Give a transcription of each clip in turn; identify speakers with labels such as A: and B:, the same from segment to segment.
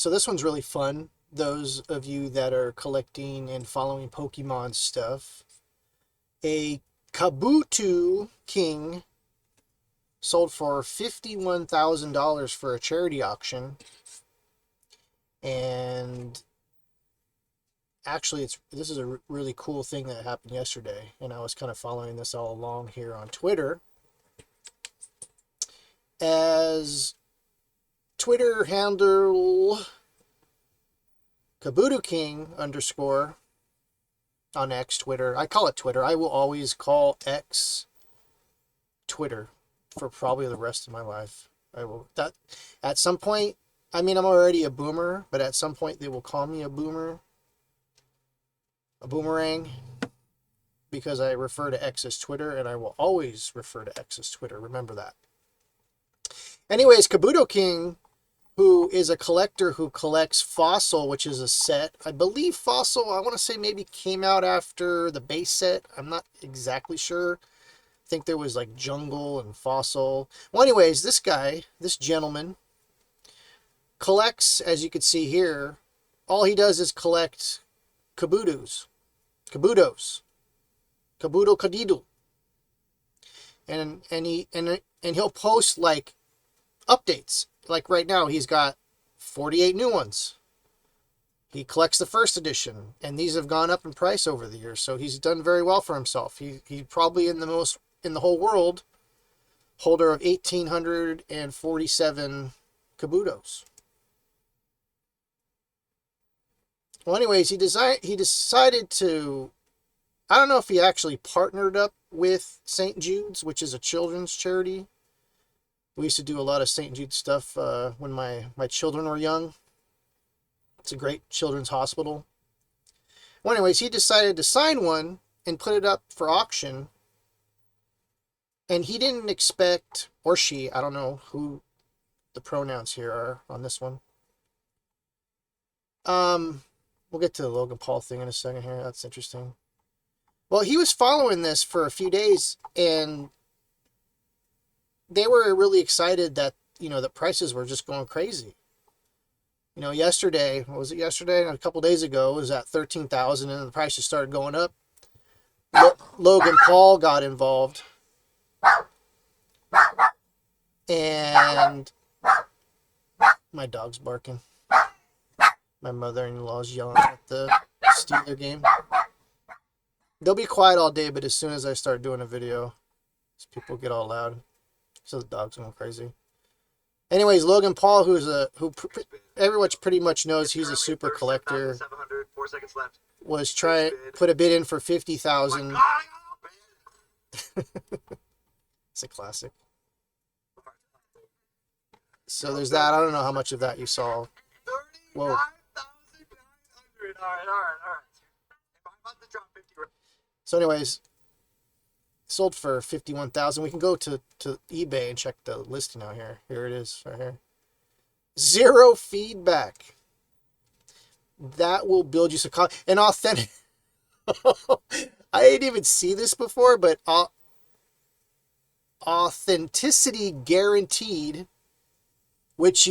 A: So this one's really fun. Those of you that are collecting and following Pokemon stuff. A Kabuto King sold for $51,000 for a charity auction. And actually, this is a really cool thing that happened yesterday. And I was kind of following this all along here on Twitter. As Twitter handle Kabuto King _ on X, Twitter. I call it Twitter. I will always call X Twitter for probably the rest of my life. I will that at some point. I mean, I'm already a boomer, but at some point they will call me a boomer, a boomerang, because I refer to X as Twitter, and I will always refer to X as Twitter. Remember that. Anyways, Kabuto King, who is a collector who collects Fossil, which is a set. I believe Fossil, I want to say maybe came out after the base set. I'm not exactly sure. I think there was like Jungle and Fossil. Well, anyways, this gentleman, collects, as you can see here, all he does is collect Kabutos. Kabuto Kadido. And he'll post like updates. Like right now, he's got 48 new ones. He collects the first edition, and these have gone up in price over the years. So he's done very well for himself. He probably in the whole world holder of 1,847 Kabutos. Well, anyways, he decided to. I don't know if he actually partnered up with St. Jude's, which is a children's charity. We used to do a lot of St. Jude stuff when my children were young. It's a great children's hospital. Well, anyways, he decided to sign one and put it up for auction. And he didn't expect, or she, I don't know who the pronouns here are on this one. We'll get to the Logan Paul thing in a second here. That's interesting. Well, he was following this for a few days, and they were really excited that, the prices were just going crazy. Yesterday, what was it yesterday? A couple days ago, it was at 13,000, and the prices started going up. Logan Paul got involved. And my dog's barking. My mother-in-law's yelling at the Steeler game. They'll be quiet all day, but as soon as I start doing a video, people get all loud. So the dog's going crazy. Anyways, Logan Paul, who everyone pretty much knows he's a super collector, was trying put a bid in for 50,000. It's a classic. So there's that. I don't know how much of that you saw. Whoa. All right. So anyways, sold for 51,000. We can go to eBay and check the listing out here. Here it is, right here. Zero feedback. That will build you some an authentic. I didn't even see this before, but authenticity guaranteed. Which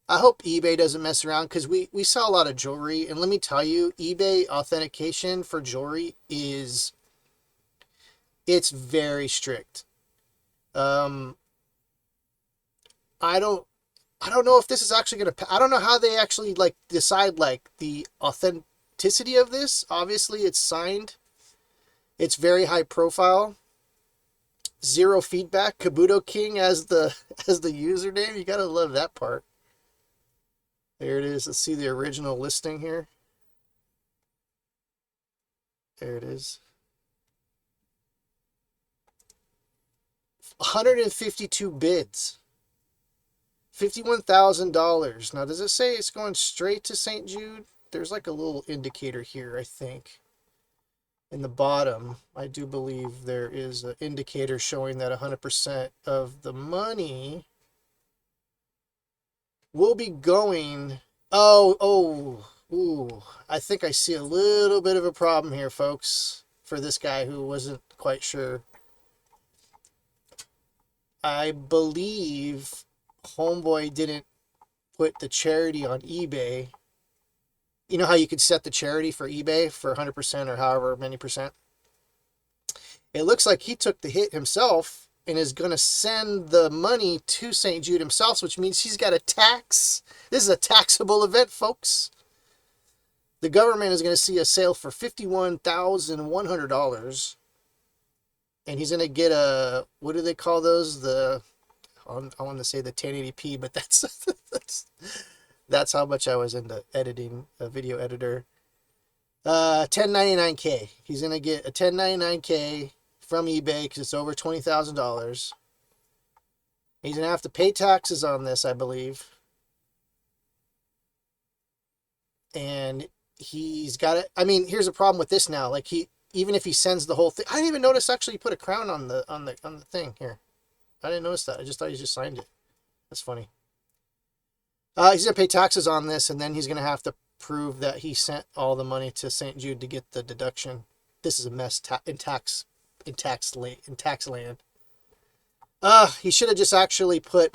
A: I hope eBay doesn't mess around, because we sell a lot of jewelry, and let me tell you, eBay authentication for jewelry it's very strict. I don't know if this is actually going to, I don't know how they actually decide the authenticity of this. Obviously it's signed. It's very high profile. Zero feedback. Kabuto King as the username. You gotta love that part. There it is. Let's see the original listing here. There it is. 152 bids. $51,000. Now, does it say it's going straight to St. Jude? There's like a little indicator here, I think. In the bottom, I do believe there is an indicator showing that 100% of the money will be going. I think I see a little bit of a problem here, folks, for this guy who wasn't quite sure. I believe Homeboy didn't put the charity on eBay. You know how you could set the charity for eBay for 100% or however many percent? It looks like he took the hit himself and is going to send the money to St. Jude himself, which means he's got a tax. This is a taxable event, folks. The government is going to see a sale for $51,100. And he's going to get a, what do they call those? I want to say the 1080p, but that's how much I was into editing a video editor. 1099K. He's going to get a 1099K from eBay because it's over $20,000. He's going to have to pay taxes on this, I believe. And he's got it. I mean, here's a problem with this now. Like even if he sends the whole thing, I didn't even notice actually he put a crown on the thing here. I didn't notice that. I just thought he just signed it. That's funny. He's going to pay taxes on this, and then he's going to have to prove that he sent all the money to St. Jude to get the deduction. This is a mess in tax land. He should have just actually put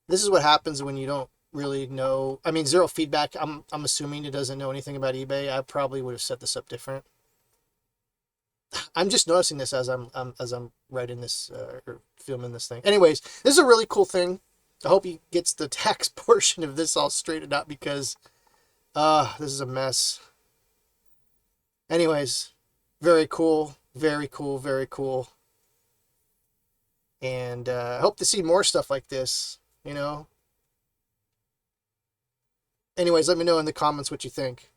A: this is what happens when you don't really know. I mean, zero feedback. I'm assuming he doesn't know anything about eBay. I probably would have set this up different. I'm just noticing this as I'm writing this or filming this thing. Anyways, this is a really cool thing. I hope he gets the tax portion of this all straightened out because this is a mess. Anyways, very cool, very cool, very cool. And I hope to see more stuff like this, you know. Anyways, let me know in the comments what you think.